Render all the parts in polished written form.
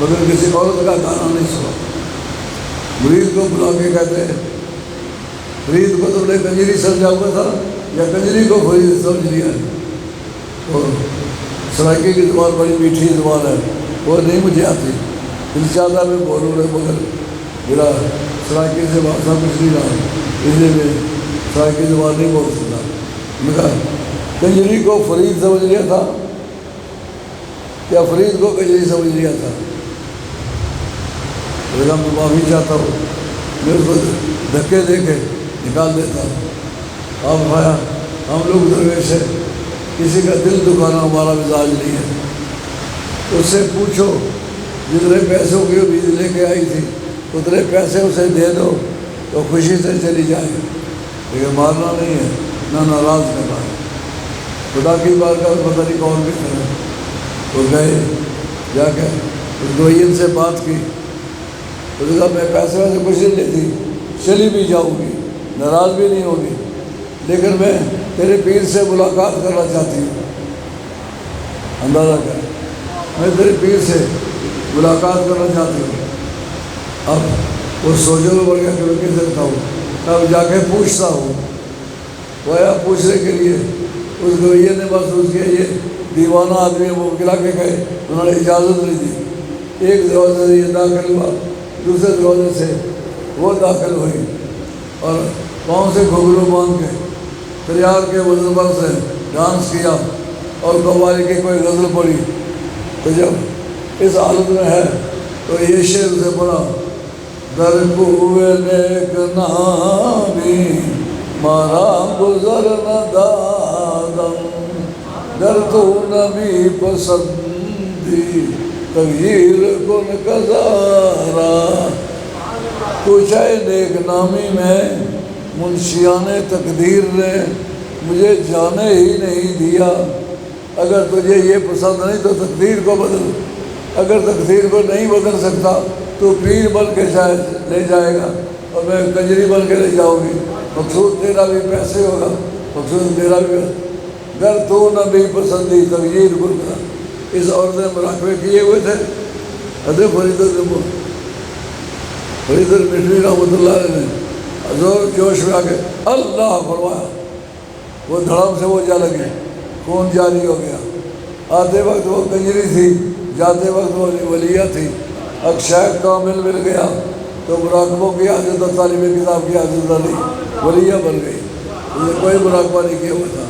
مگر کسی عورت کا گانا نہیں سنا۔ مرید کو بلا کے کہتے ہیں فرید کو تم نے کنجری سمجھا ہوا تھا یا کنجری کو فرید سمجھ لیا ہے؟ تو سرائکی کی زبان بڑی میٹھی زبان ہے، وہ نہیں مجھے آتی، دل چاہتا میں بولوں رہے مگر میرا سرائکی سے بھاشا کچھ نہیں رہا، اس لیے میں سرائکی زبان نہیں بول سکتا۔ میں کہا کنجری کو فرید سمجھ لیا تھا کیا فرید کو کنجری سمجھ لیا تھا؟ میں معافی چاہتا ہوں، میں اس کو دھکے دے کے نکال دیتا ہوں۔ آپ فرمایا ہم لوگ درویش ہیں، کسی کا دل دکھانا ہمارا مزاج نہیں ہے، اس سے پوچھو جتنے پیسوں کی امید لے کے آئی تھی اتنے پیسے اسے دے دو تو خوشی سے چلی جائے، لیکن مارنا نہیں ہے نہ ناراض کرنا ہے۔ خدا کی بات کا پتہ نہیں کون بھی کرے۔ وہ گئے جا کے اس گوئین سے بات کی، اس نے کہا میں پیسے ویسے کچھ نہیں لیتی، چلی بھی جاؤں گی، ناراض بھی نہیں ہوگی، لیکن میں تیرے پیر سے ملاقات کرنا چاہتی ہوں۔ اندازہ کر، میں تیرے پیر سے ملاقات کرنا چاہتی ہوں۔ اب وہ سوچوں میں پڑ گیا کہ میں کیسے بتاؤں، اب جا کے پوچھتا ہوں۔ وہ آیا پوچھنے کے لیے، اس گوئیے نے محسوس کیا یہ دیوانہ آدمی وہ گلا کے گئے، انہوں نے اجازت نہیں دی۔ ایک دروازے سے یہ داخل ہوا، دوسرے دروازے سے وہ داخل ہوئی، اور پاؤں سے گھنگرو باندھ کے تریار کے وزن پر سے ڈانس کیا اور قوالی کی کوئی غزل پڑھی۔ تو جب اس حالت میں ہے تو یہ شعر سے پڑھا، در کوئے نیک نامی مارا گزر نہ دادم، در تو نبی پسندی تغییر کن گزارا۔ تو چاہے نیک نامی میں منشیان تقدیر نے مجھے جانے ہی نہیں دیا، اگر تجھے یہ پسند نہیں تو تقدیر کو بدل، اگر تقدیر کو نہیں بدل سکتا تو پیر بن کے لے جائے گا اور میں کنجری بن کے لے جاؤں گی، مقصود تیرا بھی پیسے ہوگا، مقصود میرا بھی۔ گر تو نبی پسندی تغییر کن گزارا۔ اس عورت نے مراقبے کیے ہوئے تھے، حضرت فرید المشری رحمۃ اللہ علیہ نے زور جوش میں آ کے اللہ فرمایا، وہ دھڑام سے وہ جا لگے، خون جاری ہو گیا۔ آتے وقت وہ کنجری تھی، جاتے وقت وہ ولیہ تھی۔ اب شیخ کامل مل گیا تو مراقبوں کی حاجت اور طالب کتاب کی حاجت نہیں، ولیہ بن گئی۔ اسے کوئی مراقبہ نہیں کیا ہوا تھا،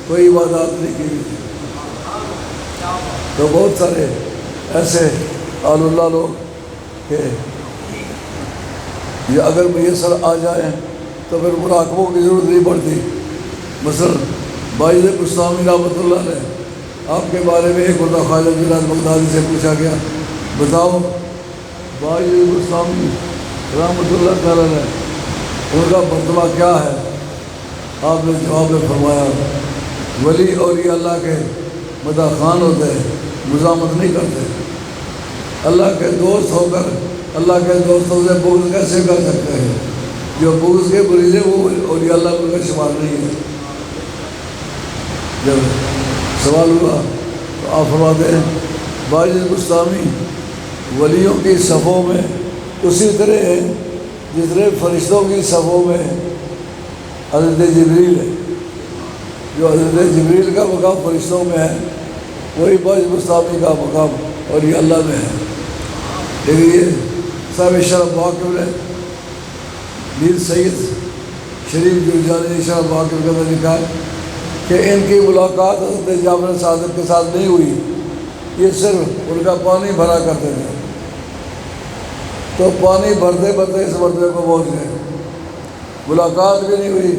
کوئی عبادات نہیں کی ہوئی تھی۔ تو بہت سارے ایسے آل اللہ لوگ کہ یہ اگر میسر آ جائیں تو پھر مراقبوں کی ضرورت نہیں پڑتی۔ مثلا باعث بستامی رحمۃ اللہ نے آپ کے بارے میں ایک مرتبہ خالد بن بغدادی سے پوچھا گیا، بتاؤ باعث بستامی رحمۃ اللہ تعالیٰ نے ان کا مرتبہ کیا ہے؟ آپ نے جواب میں فرمایا، ولی اولیاء اللہ کے مداح خوان ہوتے ہیں، مزاحمت نہیں کرتے۔ اللہ کے دوست ہو کر اللہ کے دوستوں سے بغض کیسے کر سکتے ہیں؟ جو بغض کے مریض ہیں وہ اولیاء اللہ کا شمار نہیں ہے۔ جب سوال ہوا تو آپ فرماتے ہیں باعث بستامی ولیوں کی صفوں میں اسی طرح ہے جس طرح فرشتوں کی صفوں میں حضرت جبریل ہے۔ جو حضرت جبریل کا مقام فرشتوں میں ہے وہی باعث بستامی کا مقام اولیاء اللہ میں ہے۔ لیکن یہ صاحب شرف واقف نے میر سید شریف جرجانی شرف واقف کا لکھا ہے کہ ان کی ملاقات حضرت جعفر صادق کے ساتھ نہیں ہوئی، یہ صرف ان کا پانی بھرا کرتے تھے، تو پانی بھرتے بھرتے اس مرتبے کو پہنچ گئے۔ ملاقات بھی نہیں ہوئی،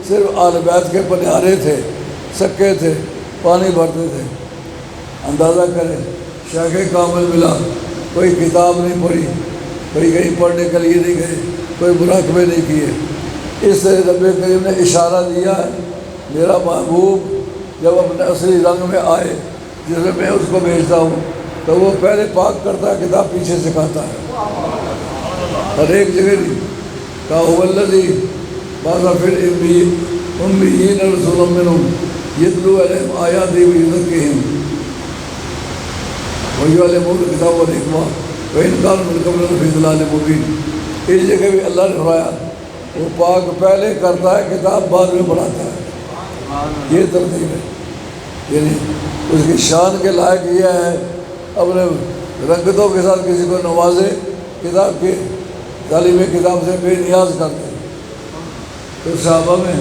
صرف آل بیت کے پنہارے تھے، سکے تھے، پانی بھرتے تھے۔ اندازہ کریں شیخ کامل ملا، کوئی کتاب نہیں پڑھی، کوئی کہیں پڑھنے کے لیے نہیں گئے، کوئی مراقبے نہیں کیے۔ اس طرح رب کریم نے اشارہ دیا ہے، میرا محبوب جب اپنے اصلی رنگ میں آئے جس میں میں اس کو بھیجتا ہوں تو وہ پہلے پاک کرتا ہے، کتاب پیچھے سکھاتا ہے۔ ہر ایک جگہ نہیں کہا هو الذی بعث فی الامیین رسولا منہم یتلو علیہم آیاتہ ویزکیہم ویعلمہم الکتاب والحکمہ وہ انکار بالکل فی ضلال مبین۔ اس جگہ بھی اللہ نے فرمایا وہ پاک پہلے کرتا ہے، کتاب بعد میں پڑھاتا ہے، یہ ترتیب ہے۔ یعنی اس کی شان کے لائق یہ ہے اپنے رنگتوں کے ساتھ کسی کو نوازے، کتاب کی تعلیم کتاب سے بے نیاز کر دے۔ تو صحابہ میں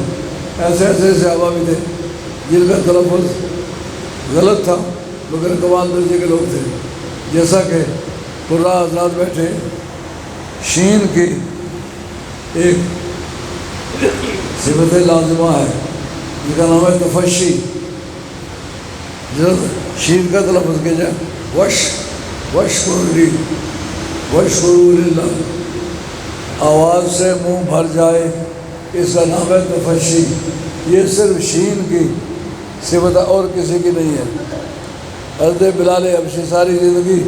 ایسے ایسے صحابہ بھی تھے جن کا تلفظ غلط تھا مگر کمال درجے کے لوگ تھے، جیسا کہ قراء حضرات بیٹھے، شین کی ایک صفت لازمہ ہے جس کا نام ہے تفشی۔ شین کا تلفظ کیا جائے وشکروا للہ، آواز سے منہ بھر جائے، اس کا نام ہے تفشی۔ یہ صرف شین کی صفت اور کسی کی نہیں ہے۔ حضرت بلال حبشی ساری زندگی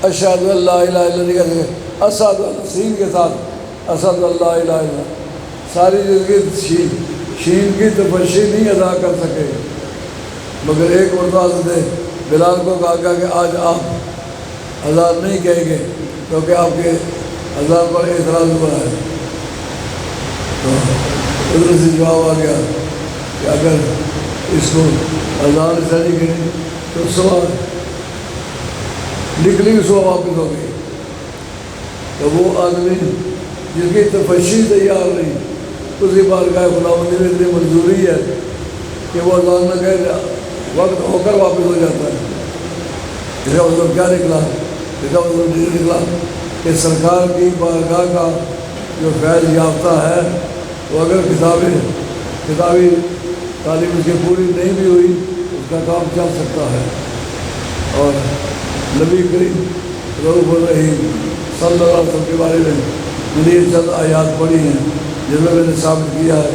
اشہد ان لا الہ الا اللہ کہتے ہیں، اسد سین کے ساتھ اسد اللہ الہ الا، ساری زندگی شین کی تفشی نہیں ادا کر سکے، مگر ایک مرتبہ حضرت بلال کو کہا کہ آج آپ اذان نہیں کہیں گے کیونکہ آپ کے اذان پر اعتراض ہوا ہے۔ تو ادھر سے جواب آ گیا کہ اگر اس کو اذان سے نہیں کریں تو صبح نکلی صبح واپس ہو گئی۔ تو وہ آدمی جس کی تفشی تیار نہیں، اس کی بارگاہ خداوندی میں اتنی منظوری ہے کہ وہ اذان نہ کہے، وقت ہو کر واپس ہو جاتا ہے۔ اس کا مطلب کیا نکلا؟ اس کا مطلب یہ نکلا کہ سرکار کی بارگاہ کا جو فیض یافتہ ہے وہ اگر کتابی تعلیم اس کی پوری نہیں بھی ہوئی اس کا کام چل سکتا ہے۔ اور نبی کریم رؤوف الرحیم صلی اللہ علیہ وسلم کے بارے میں میں نے یہ چند آیات پڑھی ہیں جس میں نے ثابت کیا ہے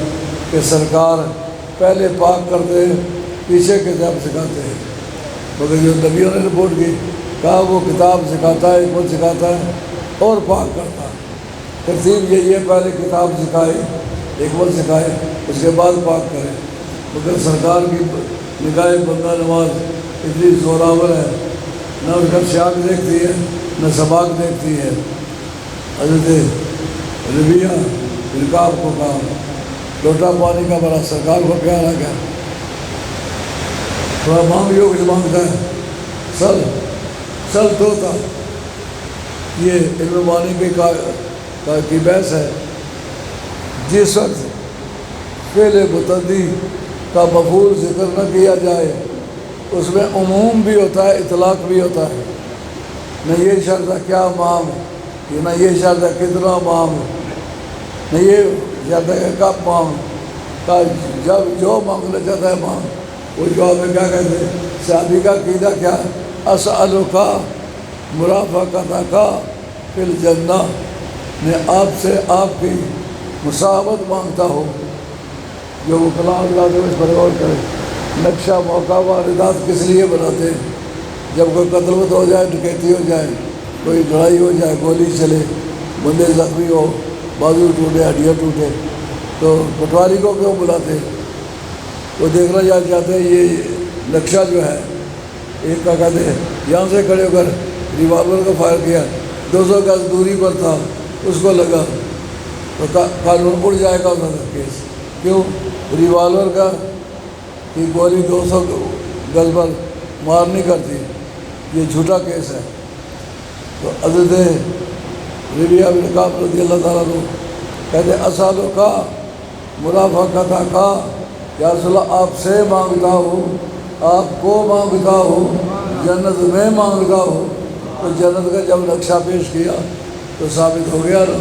کہ سرکار پہلے پاک کرتے ہیں، پیچھے کتاب سکھاتے ہیں، مگر جو نبیوں نے رپورٹ کی کہا وہ کتاب سکھاتا ہے، حکمت سکھاتا ہے اور پاک کرتا ہے۔ ترتیب یہی ہے، پہلے کتاب سکھائے، حکمت سکھائے، اس کے بعد پاک کرے۔ مگر سرکار کی نگاہ بندہ نواز اتنی زوراور ہے، نہ اس کا سیاق دیکھتی ہے نہ سباق دیکھتی ہے۔ حضرت ربیہ رکاب کو کہا لوٹا پانی کا بڑا، سرکار کو پیارا گیا، تھوڑا مانگیوں کچھ مانگتا ہے، سل توتا۔ یہ علم مانی کی بحث ہے۔ جس وقت فعل متعدی کا مفعول ذکر نہ کیا جائے اس میں عموم بھی ہوتا ہے، اطلاق بھی ہوتا ہے۔ نہ یہ شرط ہے کیا مانگ، نہ یہ شرط ہے کتنا مانگ، نہ یہ شرط ہے کب مانگ، جب جو مانگنا چاہتا ہے مانگ۔ وہ جواب میں کیا کہتے ہیں؟ صحابی کا عقیدہ کیا ہے؟ اسألک مرافقتک فی الجنہ، میں آپ سے آپ کی مساوت مانگتا ہوں۔ جو وہ کلام اللہ اس پر غور کرے، نقشہ موقع واردات کس لیے بناتے ہیں؟ جب کوئی قتل وت ہو جائے، ڈکیتی ہو جائے، کوئی لڑائی ہو جائے، گولی چلے، بندے زخمی ہو، بازو ٹوٹے، ہڈیاں ٹوٹے، تو پٹواری کو کیوں بلاتے ہیں؟ وہ دیکھنا چاہتے ہیں یہ نقشہ جو ہے، ایک کا کہتے ہیں یہاں سے کھڑے ہو کر ریوالور کو فائر کیا، 200 گز دوری پر تھا، اس کو لگا تو قانون اڑ جائے گا اس کا کیس۔ کیوں؟ ریوالور کا کہ گولی 200 گز پر مار نہیں کرتی، یہ جھوٹا کیس ہے۔ تو حضرت ربیہ بن کعب رضی اللہ تعالیٰ عنہ کہتے اسألک مرافقتک، یا رسول اللہ آپ سے مانگتا ہوں، آپ کو مانگتا ہوں، جنت میں مانگتا ہوں۔ تو جنت کا جب نقشہ پیش کیا تو ثابت ہو گیا نا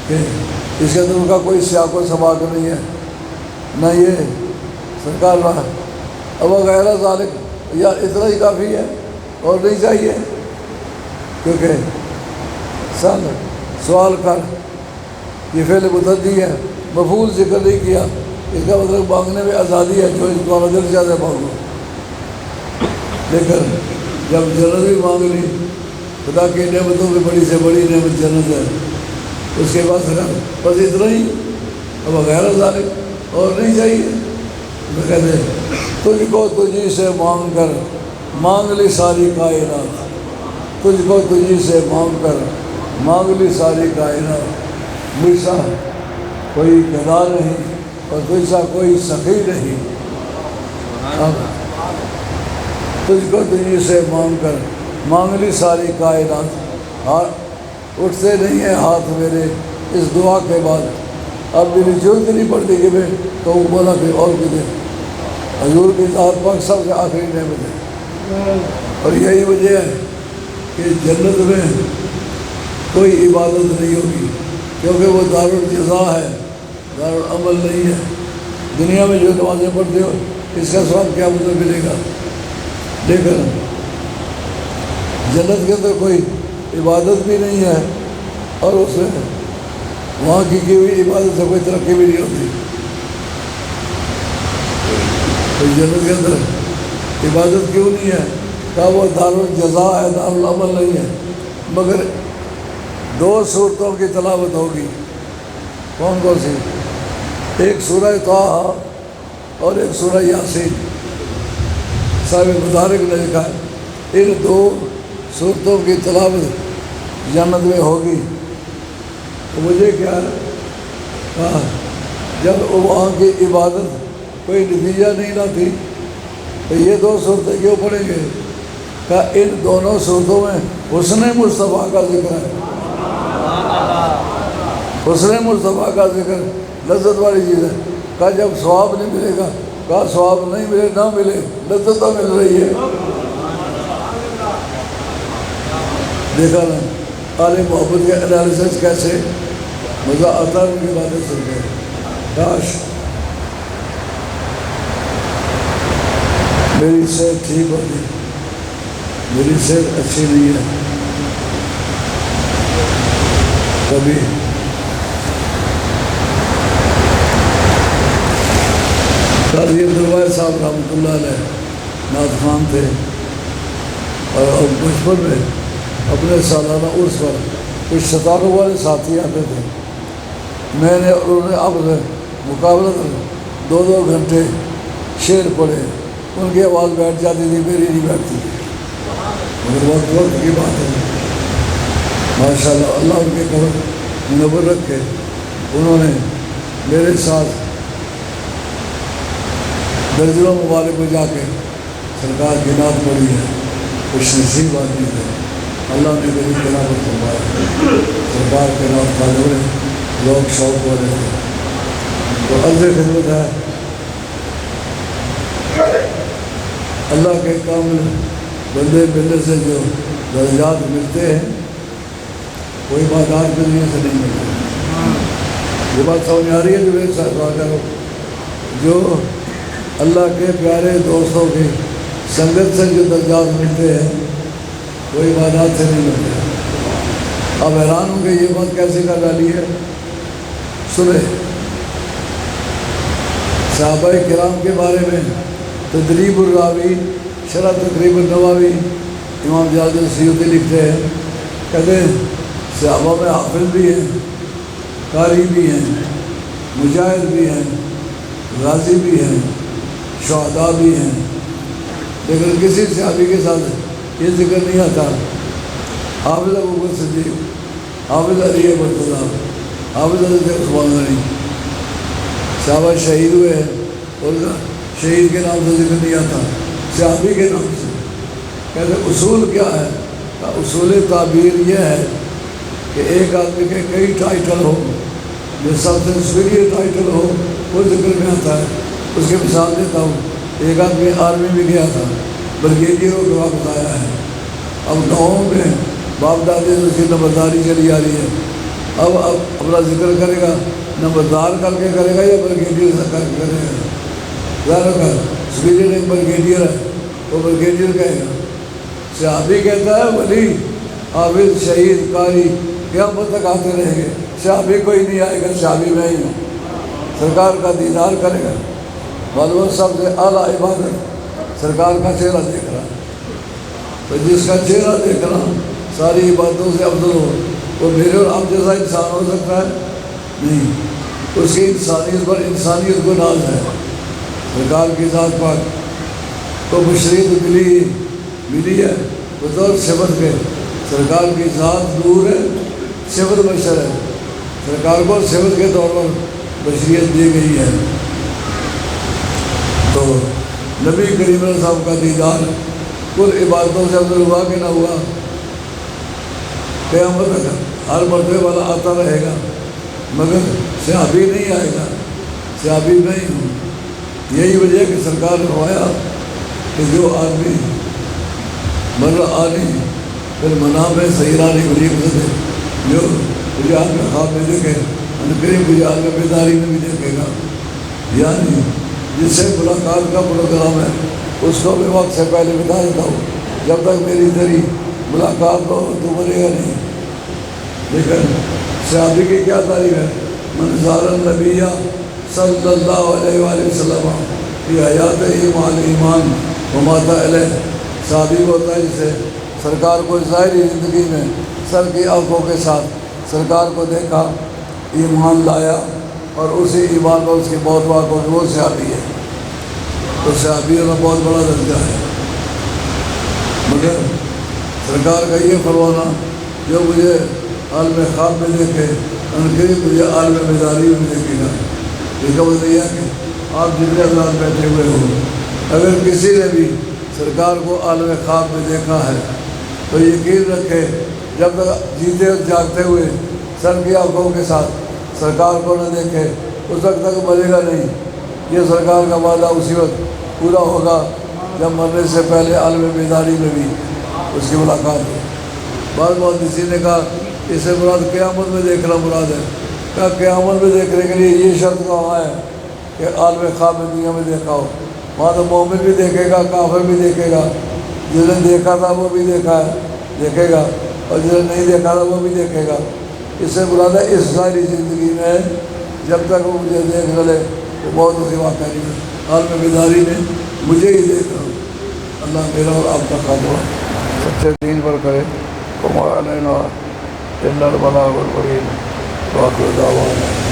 کہ اس کے اندر ان کا کوئی سیاق و سباق نہیں ہے، نہ یہ سرکار رہا۔ اب غیر ذالک، یا اتنا ہی کافی ہے اور نہیں چاہیے، کیونکہ سوال کر یہ فعل متعدی ہے، مفعول ذکر نہیں کیا، اس کا مطلب مانگنے میں آزادی ہے، جو اس کو دل زیادہ مانگو۔ لیکن جب جنت بھی مانگ لی، خدا کی نعمتوں میں بڑی سے بڑی نعمت جنت ہے، اس کے بعد بس اتنا ہی، اب غیر ذالک اور نہیں چاہیے۔ میں کہتے تجھ کو تجھی سے مانگ کر مانگ لی ساری کائنات، تجھ کو تجھی سے مانگ کر مانگ لی ساری کائنات، مجھ سا کوئی گدا نہیں اور تجھ سا کوئی سخی نہیں، تجھ کو تجھی سے مانگ کر مانگ لی ساری کائنات، اٹھتے نہیں ہیں ہاتھ میرے اس دعا کے بعد، اب میری ضرورت نہیں پڑتی کہ میں کہوں بولا کہ اور بھی دے، حضور کی ذات پاک سب سے آخری نعمت ہے۔ اور یہی وجہ ہے کہ جنت میں کوئی عبادت نہیں ہوگی، کیونکہ وہ دارالجزا ہے، دارالعمل نہیں ہے۔ دنیا میں جو نمازیں پڑھتے ہو اس کا ثواب کیا مطلب ملے گا، لیکن جنت کے اندر کوئی عبادت بھی نہیں ہے، اور اس میں وہاں کی ہوئی عبادت سے کوئی ترقی بھی نہیں ہوتی۔ تو جنت کے اندر عبادت کیوں نہیں ہے؟ کہا وہ دارالجزا ہے، دارالعمل نہیں ہے، مگر دو صورتوں کی تلاوت ہوگی۔ کون کون سی؟ ایک سورہ طٰہٰ اور ایک سورہ یاسین۔ صاحب مدارک نے لکھا ہے ان دو صورتوں کی تلاوت جنت میں ہوگی۔ تو مجھے کیا ہے، جب وہاں کی عبادت کوئی نتیجہ نہیں لاتی تو یہ دو صورتیں کیوں پڑھیں گے؟ کہ ان دونوں صورتوں میں حسن مصطفیٰ کا ذکر ہے، حسن مصطفیٰ کا ذکر لذت والی چیز ہے۔ کہا جب ثواب نہیں ملے گا، کہا ثواب نہیں ملے نہ ملے، لذت تو مل رہی ہے۔ دیکھا نا آل محبت کے انالیسس کیسے مزہ آتا ہے ان کی باتیں سن کے۔ کاش میری صحت ٹھیک ہوتی، میری صحت اچھی نہیں ہے۔ کبھی قاضی عبدالواحد صاحب رحمۃ اللہ علیہ نعت خوان تھے، اور بچپن میں اپنے سالانہ عرس پر کچھ 97 والے ساتھی آتے تھے، میں نے اور انہوں نے آپس میں مقابلہ کر 2 گھنٹے شعر پڑھے، ان کی آواز بیٹھ جاتی تھی، میری نہیں بیٹھتی تھی، مگر وقت کی بات ہے۔ ماشاء اللہ، اللہ ان کے قبر منور رکھے۔ انہوں نے میرے ساتھ درجنوں ممالک میں جا کے سرکار کی نعت پڑھی ہے، خوش نصیب آدمی تھے، اللہ نے میری تلاوت فرمایا، سرکار کے نعت خانے لوگ شوق والے تھے۔ تو عرض خدمت ہے، اللہ کے کامل بندے ملنے سے جو درجات ملتے ہیں کوئی بات آج ملنے سے نہیں ملتے۔ یہ بات سمجھ آ رہی ہے جو میرے ساتھ بات کرو، جو اللہ کے پیارے دوستوں کی سنگت سے جو درجات ملتے ہیں کوئی بات سے نہیں ملتے۔ اب حیران ہوں کہ یہ بات کیسے کر ڈالی ہے۔ سنیں صحابہ کرام کے بارے میں تدریب الراوی شرح تقریب النووی امام جلال السیوطی لکھتے ہیں، کہتے ہیں صحابہ میں حافظ بھی ہیں، قاری بھی ہیں، مجاہد بھی ہیں، غازی بھی ہیں، شہداء بھی ہیں، لیکن کسی صحابی کے ساتھ یہ ذکر نہیں آتا حافظ ابوبکر صدیق، حافظ علی مرتضیٰ، حافظ حضرت عثمان غنی۔ صحابہ شہید ہوئے ہیں اور شہید کے نام سے ذکر نہیں آتا، صحابی کے نام سے۔ کہتے اصول کیا ہے؟ اصول تعبیر یہ ہے کہ ایک آدمی کے کئی ٹائٹل ہو، جو سب سے سپیریئر ٹائٹل ہو وہ ذکر میں آتا ہے۔ اس کی مثال دیتا ہوں، ایک آدمی آرمی میں گیا تھا، بریگیڈیئروں کے واپس آیا ہے، اب گاؤں میں باپ دادے سے اس کی نمبرداری چلی آ رہی ہے، اب اپنا ذکر کرے گا نمبردار کر کے کرے گا یا بریگیڈیئر کر کے کرے گا؟ ظاہر کا سپیریئر ایک بریگیڈیئر ہے، وہ بریگیڈیئر کہے گا۔ صحابی کہتا ہے ولی حافظ شہید قاری قیامت تک آتے رہیں گے، صحابی کوئی نہیں آئے گا، صحابی میں ہی ہوں، سرکار کا دیدار کرے گا۔ معلوم سب سے اعلیٰ عبادت سرکار کا چہرہ دیکھنا، تو جس کا چہرہ دیکھنا ساری عبادتوں سے افضل ہو، وہ میرے اور آپ جیسا انسان ہو سکتا ہے؟ نہیں، اس کی انسانیت پر انسانیت کو ناز ہے۔ سرکار کی ذات پاک کو بشریت ملی ہے بطور صفت کے، سرکار کی ذات نور ہے، صفت بشر ہے، سرکار کو صفت کے طور پر بشریت دی گئی ہے۔ تو نبی کریم صلی اللہ علیہ وسلم کا دیدار کل عبادتوں سے افضل ہوا کہ نہ ہوا؟ قیامت تک ہر مرتبے والا آتا رہے گا، مگر صحابی نہیں آئے گا، صحابی نہیں ہوں۔ یہی وجہ ہے کہ سرکار نے فرمایا کہ جو آدمی مر آنی پھر منام میں صحیح رانی بری قسط ہے، جو مجھے آپ میں خواب میں دیکھے قریب مجھے آپ میں بیداری میں بھی دیکھے گا، یعنی جس سے ملاقات کا پروگرام ہے اس کو بھی وقت سے پہلے بتا دیتا ہوں، جب تک میری تیری ملاقات ہو تو مرے گا نہیں۔ لیکن صحابی کی کیا تعریف ہے؟ من زار النبی صلی اللہ علیہ وآلہ وسلم کی حیات ایمان ومات علیہ۔ صحابی ہوتا ہے جسے سرکار کو ظاہری زندگی میں سر کی آنکھوں کے ساتھ سرکار کو دیکھا، ایمان لایا، اور اسی ایمان پر اس کی موت واقع ہوئی، وہ صحابی ہے۔ تو صحابی ہونا بہت بڑا درجہ ہے۔ مگر سرکار کا یہ فرمانا جو مجھے عالم خواب میں دیکھے قریب مجھے عالم بیداری میں دیکھے گا، یہ کا مطلب یہ ہے کہ آپ جتنے حضرات بیٹھے ہوئے ہو، اگر کسی نے بھی سرکار کو عالم خواب میں دیکھا ہے تو یقین رکھے جب تک جیتے اور جاگتے ہوئے سر کی آنکھوں کے ساتھ سرکار کو نہ دیکھے اس وقت تک مرے گا نہیں۔ یہ سرکار کا وعدہ اسی وقت پورا ہوگا جب مرنے سے پہلے عالم بیداری میں بھی اس کی ملاقات ہو۔ بعض محدثین نے کہا اس سے مراد قیامت میں دیکھنا مراد ہے۔ کہا قیامت میں دیکھنے کے لیے یہ شرط کہاں ہے کہ عالم خواب میں دنیا میں دیکھا ہو؟ وہاں تو مومن بھی دیکھے گا، کافر بھی دیکھے گا، جس نے دیکھا تھا وہ بھی دیکھے گا، اور جس نے نہیں دیکھا تھا وہ بھی دیکھے گا۔ اس سے مراد ہے اس ساری زندگی میں جب تک وہ مجھے دیکھ لے وہ بہت اسی واقعہ نہیں ہے۔ عالم بیداری میں مجھے ہی دیکھ رہا ہوں۔ اللہ میرا اور آپ کا خاتمہ سچے دین پر کرے۔ وما علینا الا البلاغ المبین۔ وآخر دعوانا